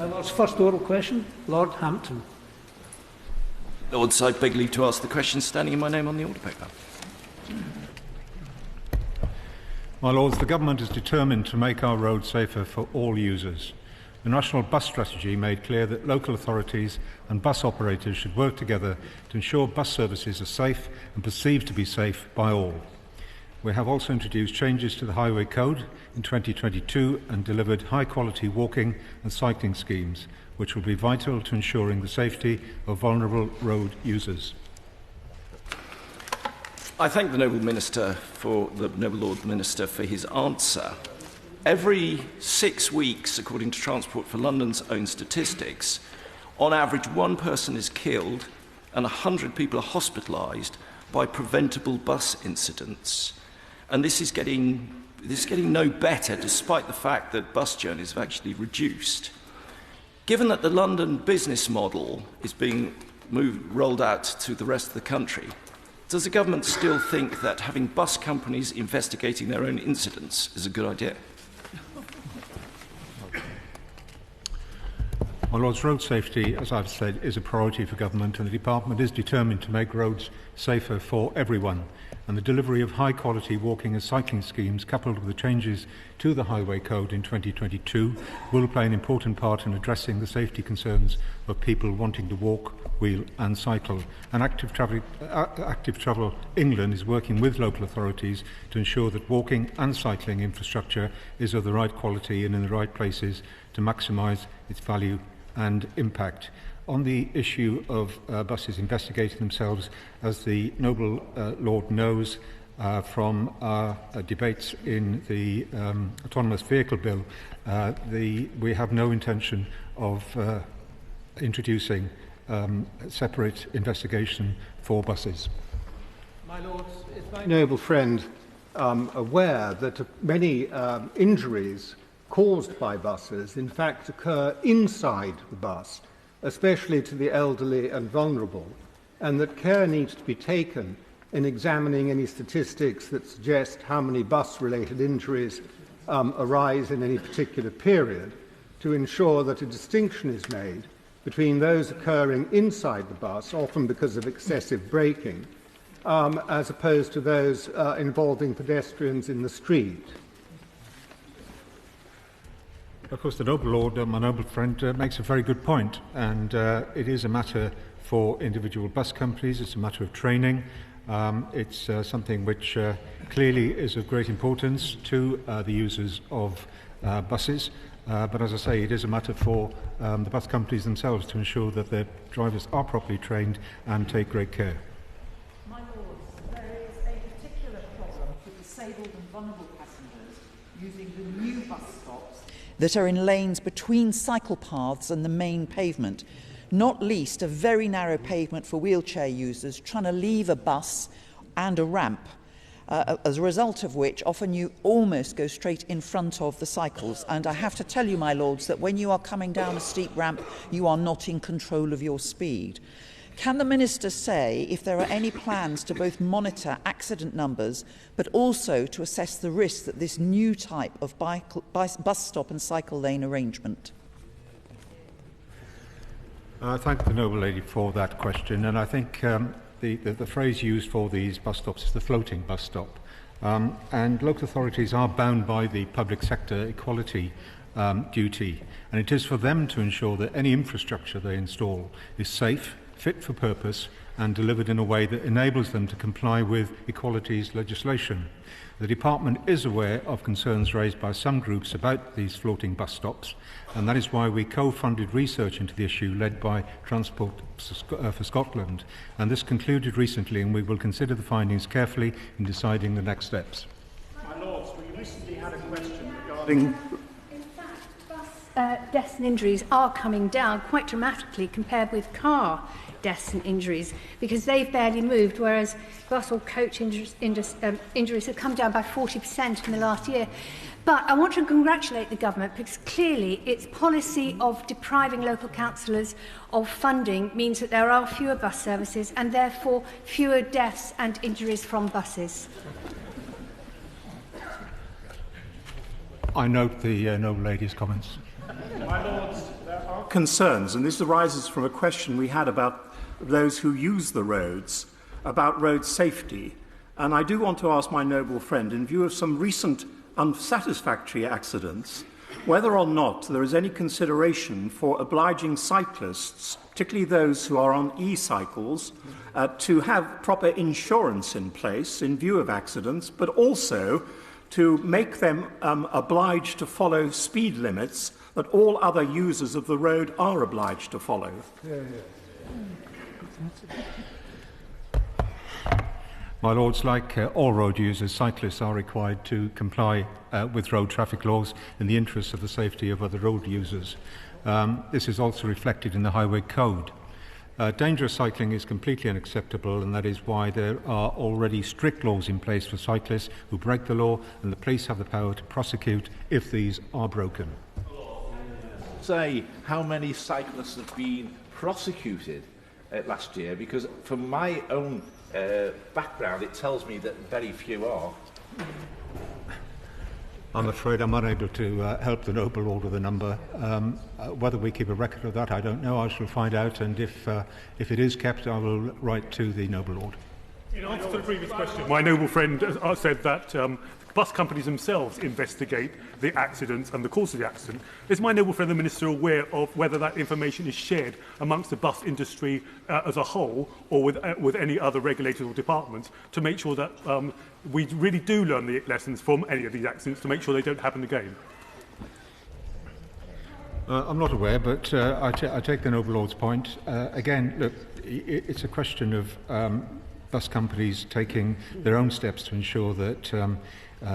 My Lord's first oral question, Lord Hampton. Lords, I beg leave to ask the question standing in my name on the order paper. My Lords, the Government is determined to make our roads safer for all users. The National Bus Strategy made clear that local authorities and bus operators should work together to ensure bus services are safe and perceived to be safe by all. We have also introduced changes to the Highway Code in 2022 and delivered high-quality walking and cycling schemes, which will be vital to ensuring the safety of vulnerable road users. I thank the Noble Lord Minister for his answer. Every 6 weeks, according to Transport for London's own statistics, on average 1 person is killed and 100 people are hospitalised by preventable bus incidents. And this is getting no better, despite the fact that bus journeys have actually reduced. Given that the London business model is being rolled out to the rest of the country, does the government still think that having bus companies investigating their own incidents is a good idea? My Lords, road safety, as I've said, is a priority for government, and the Department is determined to make roads safer for everyone. And the delivery of high-quality walking and cycling schemes, coupled with the changes to the Highway Code in 2022, will play an important part in addressing the safety concerns of people wanting to walk, wheel and cycle. And Active Travel England is working with local authorities to ensure that walking and cycling infrastructure is of the right quality and in the right places to maximise its value and impact. On the issue of buses investigating themselves, as the Noble Lord knows from our debates in the Autonomous Vehicle Bill, we have no intention of introducing separate investigation for buses. My Lords, is my noble friend aware that many injuries caused by buses in fact occur inside the bus, especially to the elderly and vulnerable, and that care needs to be taken in examining any statistics that suggest how many bus-related injuries arise in any particular period, to ensure that a distinction is made between those occurring inside the bus, often because of excessive braking, as opposed to those involving pedestrians in the street. Of course, the Noble Lord, my noble friend, makes a very good point, and it is a matter for individual bus companies. It's a matter of training. It's something which clearly is of great importance to the users of buses. But as I say, it is a matter for the bus companies themselves to ensure that their drivers are properly trained and take great care. My Lords, there is a particular problem with disabled and vulnerable passengers using the new bus stops that are in lanes between cycle paths and the main pavement, not least a very narrow pavement for wheelchair users trying to leave a bus and a ramp, as a result of which often you almost go straight in front of the cycles. And I have to tell you, my Lords, that when you are coming down a steep ramp, you are not in control of your speed. Can the Minister say if there are any plans to both monitor accident numbers but also to assess the risk that this new type of bus stop and cycle lane arrangement? I thank the Noble Lady for that question, and I think the phrase used for these bus stops is the floating bus stop. And local authorities are bound by the public sector equality duty, and it is for them to ensure that any infrastructure they install is safe, fit for purpose and delivered in a way that enables them to comply with equalities legislation. The Department is aware of concerns raised by some groups about these floating bus stops, and that is why we co-funded research into the issue led by Transport for Scotland, and this concluded recently, and we will consider the findings carefully in deciding the next steps. My Lords, we recently had a question regarding... Deaths and injuries are coming down quite dramatically compared with car deaths and injuries, because they've barely moved, whereas bus or coach injuries have come down by 40% in the last year. But I want to congratulate the government, because clearly its policy of depriving local councillors of funding means that there are fewer bus services and therefore fewer deaths and injuries from buses. I note the Noble Lady's comments. My Lords, there are concerns, and this arises from a question we had about those who use the roads, about road safety. And I do want to ask my noble friend, in view of some recent unsatisfactory accidents, whether or not there is any consideration for obliging cyclists, particularly those who are on e-cycles, to have proper insurance in place in view of accidents, but also to make them obliged to follow speed limits that all other users of the road are obliged to follow. My Lords, like all road users, cyclists are required to comply with road traffic laws in the interests of the safety of other road users. This is also reflected in the Highway Code. Dangerous cycling is completely unacceptable, and that is why there are already strict laws in place for cyclists who break the law, and the police have the power to prosecute if these are broken. Say how many cyclists have been prosecuted last year, because from my own background it tells me that very few are. I'm afraid I'm unable to help the noble lord with a number. Whether we keep a record of that, I don't know. I shall find out, and if it is kept, I will write to the noble lord. In answer to the previous question, my noble friend said that bus companies themselves investigate the accidents and the cause of the accident. Is my noble friend the Minister aware of whether that information is shared amongst the bus industry as a whole, or with any other regulators or departments, to make sure that we really do learn the lessons from any of these accidents to make sure they don't happen again? I'm not aware, but I take the noble lord's point. Again, look, it's a question of bus companies taking their own steps to ensure that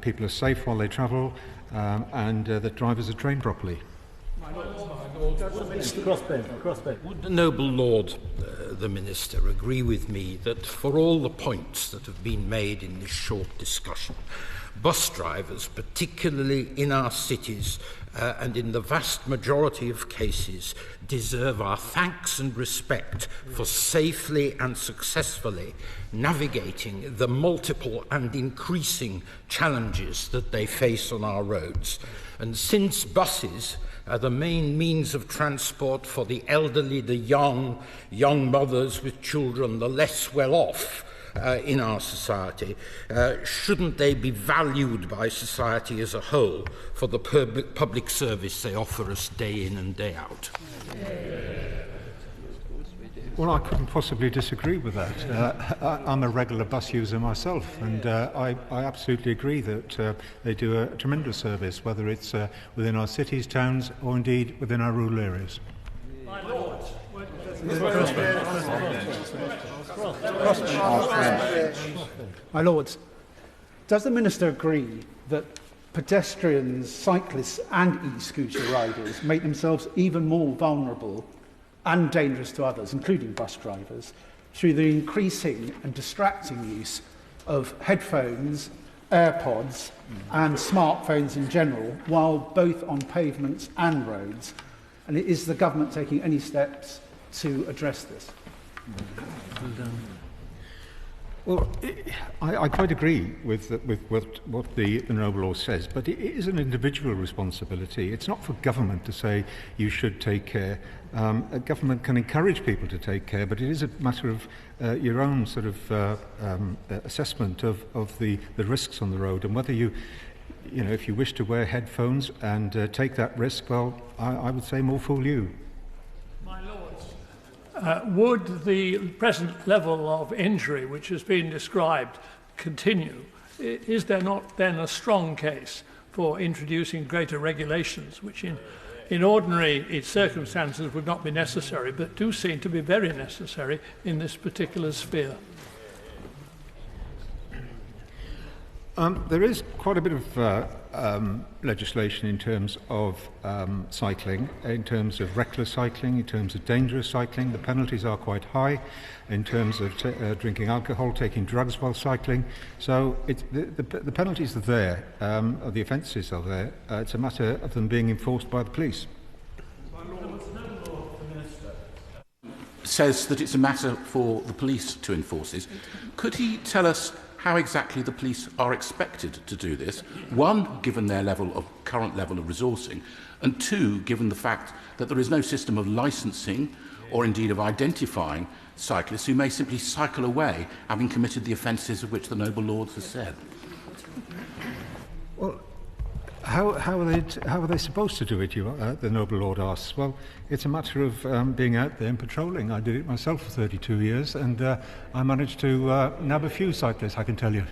people are safe while they travel, and that drivers are trained properly. Would the noble lord, the Minister, agree with me that for all the points that have been made in this short discussion, bus drivers, particularly in our cities and in the vast majority of cases, deserve our thanks and respect for safely and successfully navigating the multiple and increasing challenges that they face on our roads? And since buses are the main means of transport for the elderly, the young mothers with children, the less well off in our society, shouldn't they be valued by society as a whole for the public service they offer us day in and day out? Well, I couldn't possibly disagree with that. I'm a regular bus user myself, and I absolutely agree that they do a tremendous service, whether it's within our cities, towns, or indeed within our rural areas. My Lord, My Lords, does the Minister agree that pedestrians, cyclists and e-scooter riders make themselves even more vulnerable and dangerous to others, including bus drivers, through the increasing and distracting use of headphones, AirPods and smartphones in general, while both on pavements and roads? And is the government taking any steps to address this? Well, I quite agree with what the noble law says, but it is an individual responsibility. It's not for government to say you should take care. A government can encourage people to take care, but it is a matter of your own sort of assessment of the risks on the road, and whether you know, if you wish to wear headphones and take that risk, well, I would say more fool you. My Lords, would the present level of injury which has been described continue? Is there not then a strong case for introducing greater regulations, which in ordinary circumstances would not be necessary, but do seem to be very necessary in this particular sphere? There is quite a bit of legislation in terms of cycling, in terms of reckless cycling, in terms of dangerous cycling. The penalties are quite high in terms of drinking alcohol, taking drugs while cycling. So the penalties are there, or the offences are there. It's a matter of them being enforced by the police. Says that it's a matter for the police to enforce this. Could he tell us how exactly the police are expected to do this. One, given their current level of resourcing, and two, given the fact that there is no system of licensing or indeed of identifying cyclists who may simply cycle away having committed the offences of which the noble lord has said. Well, how are they supposed to do it, the noble lord asks? Well, it's a matter of being out there and patrolling. I did it myself for 32 years, and I managed to nab a few cyclists, I can tell you.